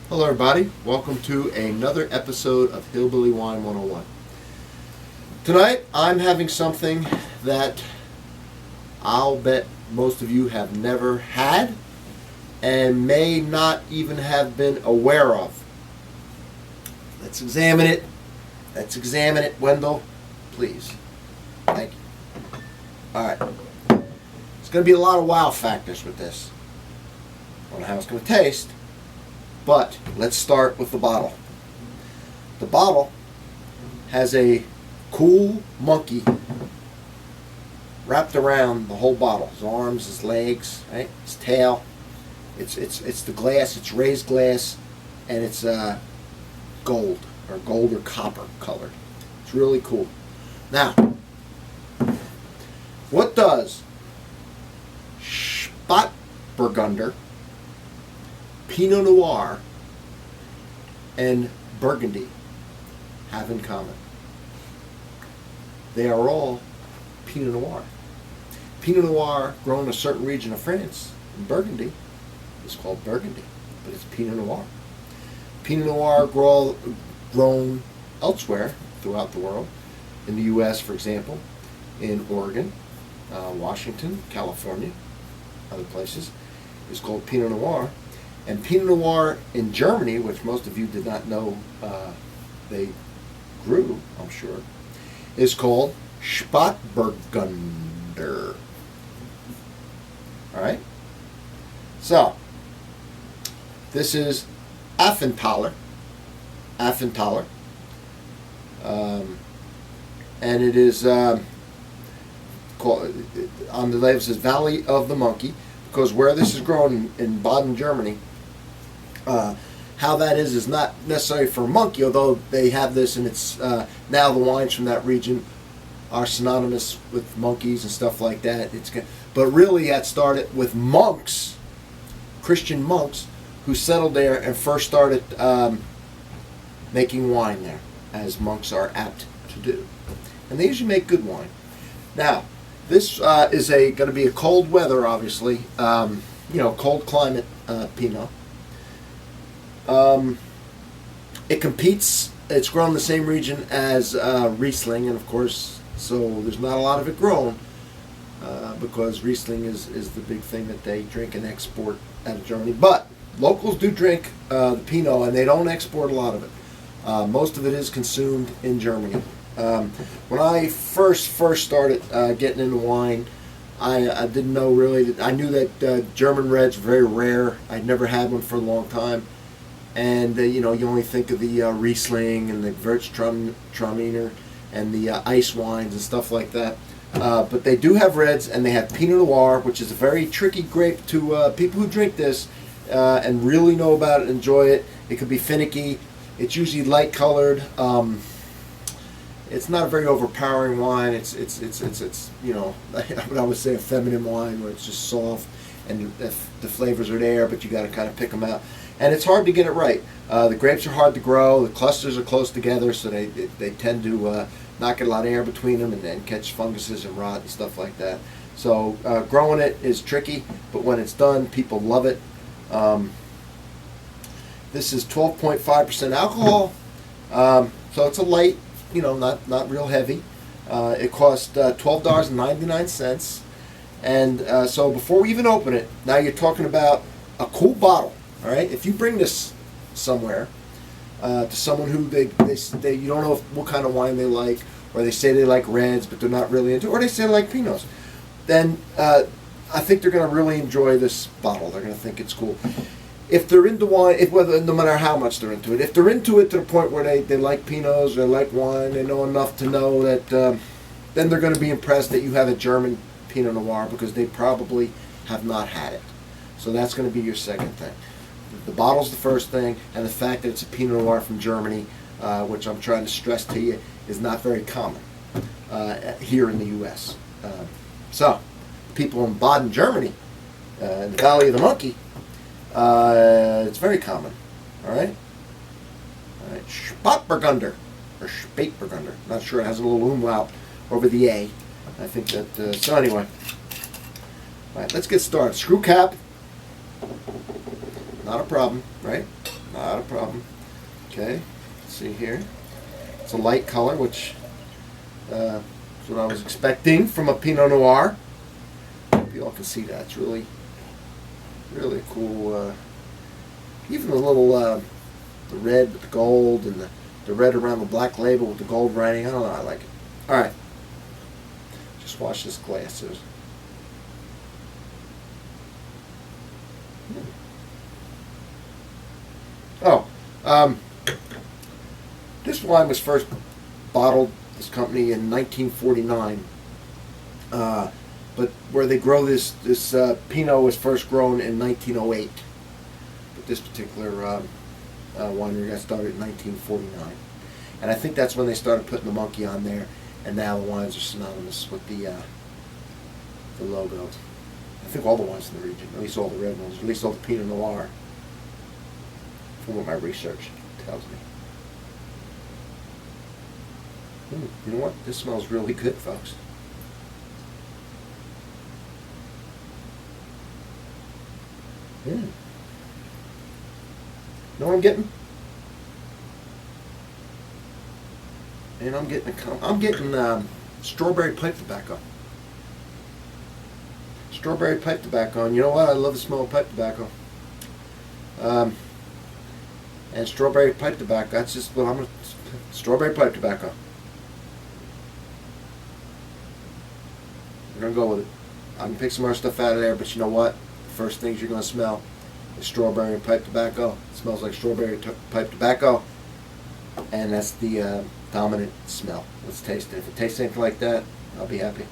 Hello everybody, welcome to another episode of Hillbilly Wine 101. Tonight I'm having something that I'll bet most of you have never had and may not even have been aware of. Let's examine it. Wendell. Please. Thank you. Alright. There's going to be a lot of wow factors with this. I don't know how it's going to taste. But let's start with the bottle. The bottle has a cool monkey wrapped around the whole bottle. His arms, his legs, right? His tail. It's the glass. It's raised glass, and it's gold or copper colored. It's really cool. Now, what does Spatburgunder, Pinot Noir, and Burgundy have in common? They are all Pinot Noir. Pinot Noir grown in a certain region of France, in Burgundy, is called Burgundy, but it's Pinot Noir. Pinot Noir grown elsewhere throughout the world, in the U.S., for example, in Oregon, Washington, California, other places, is called Pinot Noir. And Pinot Noir in Germany, which most of you did not know they grew, I'm sure, is called Spatburgunder. Alright? So, this is Affentaler. And it is called, on the label it says Valley of the Monkey, because where this is grown in Baden, Germany, how that is not necessarily for monkey, although they have this, and it's now the wines from that region are synonymous with monkeys and stuff like that. But really that started with monks, Christian monks, who settled there and first started making wine there, as monks are apt to do. And they usually make good wine. Now, this is going to be a cold weather, obviously, cold climate Pinot. It competes. It's grown in the same region as Riesling, and of course, so there's not a lot of it grown because Riesling is the big thing that they drink and export out of Germany. But locals do drink the Pinot, and they don't export a lot of it. Most of it is consumed in Germany. When I first started getting into wine, I didn't know really. I knew that German reds were very rare. I'd never had one for a long time. And, you only think of the Riesling and the Gewürztraminer and the ice wines and stuff like that. But they do have reds, and they have Pinot Noir, which is a very tricky grape to people who drink this and really know about it, enjoy it. It could be finicky. It's usually light colored. It's not a very overpowering wine. It's I would say a feminine wine where it's just soft and the flavors are there, but you got to kind of pick them out. And it's hard to get it right. The grapes are hard to grow. The clusters are close together, so they tend to not get a lot of air between them and then catch funguses and rot and stuff like that. So growing it is tricky, but when it's done, people love it. This is 12.5% alcohol, so it's a light, not real heavy. It cost $12.99, and so before we even open it, now you're talking about a cool bottle. All right, if you bring this somewhere to someone who they you don't know what kind of wine they like, or they say they like reds but they're not really into, or they say they like Pinots, then I think they're going to really enjoy this bottle. They're going to think it's cool. If they're into wine, no matter how much they're into it, if they're into it to the point where they like Pinots, they like wine, they know enough to know that, then they're going to be impressed that you have a German Pinot Noir, because they probably have not had it. So that's going to be your second thing. The bottle's the first thing, and the fact that it's a Pinot Noir from Germany, which I'm trying to stress to you, is not very common here in the U.S. So, people in Baden, Germany, in the Valley of the Monkey, it's very common. All right? Spatburgunder, or Spatburgunder. Not sure. It has a little umlaut over the A. I think that, so anyway. All right, let's get started. Screw cap. Not a problem, right? Not a problem. Okay, let's see here. It's a light color, which is what I was expecting from a Pinot Noir. Hope you all can see that. It's really, really cool. Even the little, the red with the gold and the red around the black label with the gold writing. I don't know. I like it. All right. Just wash this glass. Oh, this wine was first bottled, this company, in 1949. But where they grow this Pinot was first grown in 1908. But this particular winery got started in 1949. And I think that's when they started putting the monkey on there. And now the wines are synonymous with the logos. I think all the wines in the region, at least all the red ones, at least all the Pinot Noir, from what my research tells me. You know what? This smells really good, folks. Know what I'm getting? And I'm getting strawberry pipe tobacco. Strawberry pipe tobacco, and you know what? I love the smell of pipe tobacco. And strawberry pipe tobacco. That's just what I'm gonna. Strawberry pipe tobacco. We're gonna go with it. I can pick some more stuff out of there, but you know what? The first things you're gonna smell is strawberry and pipe tobacco. It smells like strawberry pipe tobacco, and that's the dominant smell. Let's taste it. If it tastes anything like that, I'll be happy.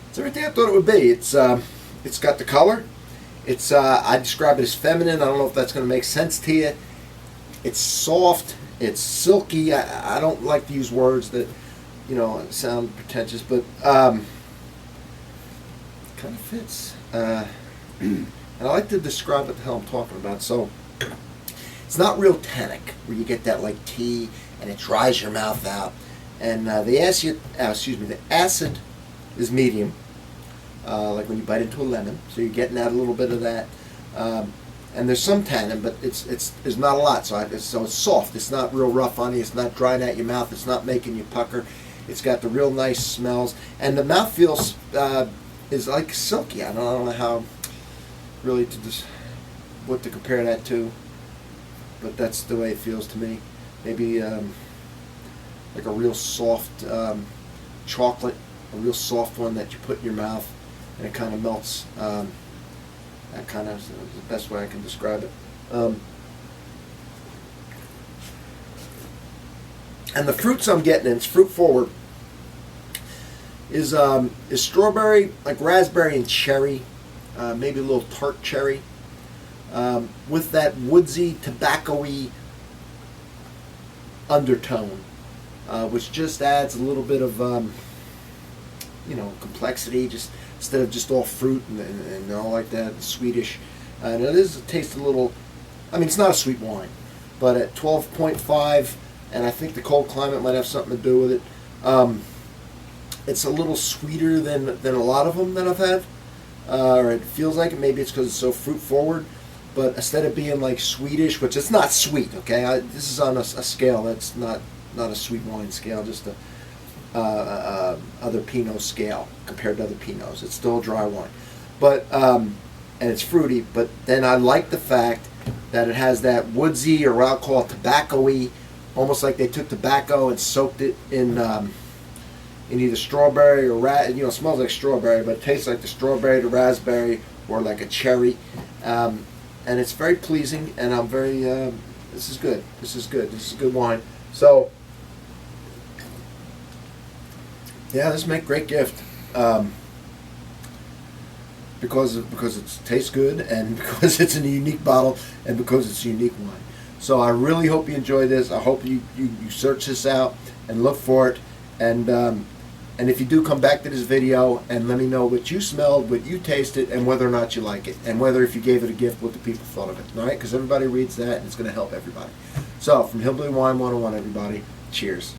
It's everything I thought it would be. It's got the color. It's I describe it as feminine. I don't know if that's going to make sense to you. It's soft. It's silky. I don't like to use words that, you know, sound pretentious, but kind of fits. And I like to describe what the hell I'm talking about. So it's not real tannic, where you get that like tea and it dries your mouth out. And the acid is medium. Like when you bite into a lemon, so you're getting out a little bit of that, and there's some tannin, but there's not a lot. So it's soft. It's not real rough on you. It's not drying out your mouth. It's not making you pucker. It's got the real nice smells, and the mouthfeel is like silky. I don't know how really what to compare that to, but that's the way it feels to me. Maybe like a real soft chocolate, a real soft one that you put in your mouth. And it kind of melts. That kind of is the best way I can describe it. And the fruits I'm getting, and it's fruit forward, is strawberry, like raspberry and cherry, maybe a little tart cherry, with that woodsy, tobacco-y undertone, which just adds a little bit of complexity. Just instead of just all fruit and all like that, Swedish. And it tastes a little, I mean, it's not a sweet wine, but at 12.5, and I think the cold climate might have something to do with it, it's a little sweeter than a lot of them that I've had, or it feels like it. Maybe it's because it's so fruit forward, but instead of being like Swedish, which it's not sweet, okay, this is on a scale that's not a sweet wine scale, just a other Pinot scale compared to other Pinots. It's still a dry wine, but and it's fruity. But then I like the fact that it has that woodsy, or what I'll call tobacco-y, almost like they took tobacco and soaked it in either strawberry or it smells like strawberry, but it tastes like the strawberry, the raspberry, or like a cherry, and it's very pleasing. And I'm very this is good. This is good. This is a good wine. So. Yeah, this make great gift because it tastes good, and because it's in a unique bottle, and because it's a unique wine. So I really hope you enjoy this. I hope you search this out and look for it. And And if you do, come back to this video and let me know what you smelled, what you tasted, and whether or not you like it. And whether, if you gave it a gift, what the people thought of it. All right? Because everybody reads that, and it's going to help everybody. So, from Hillbilly Wine 101, everybody, cheers.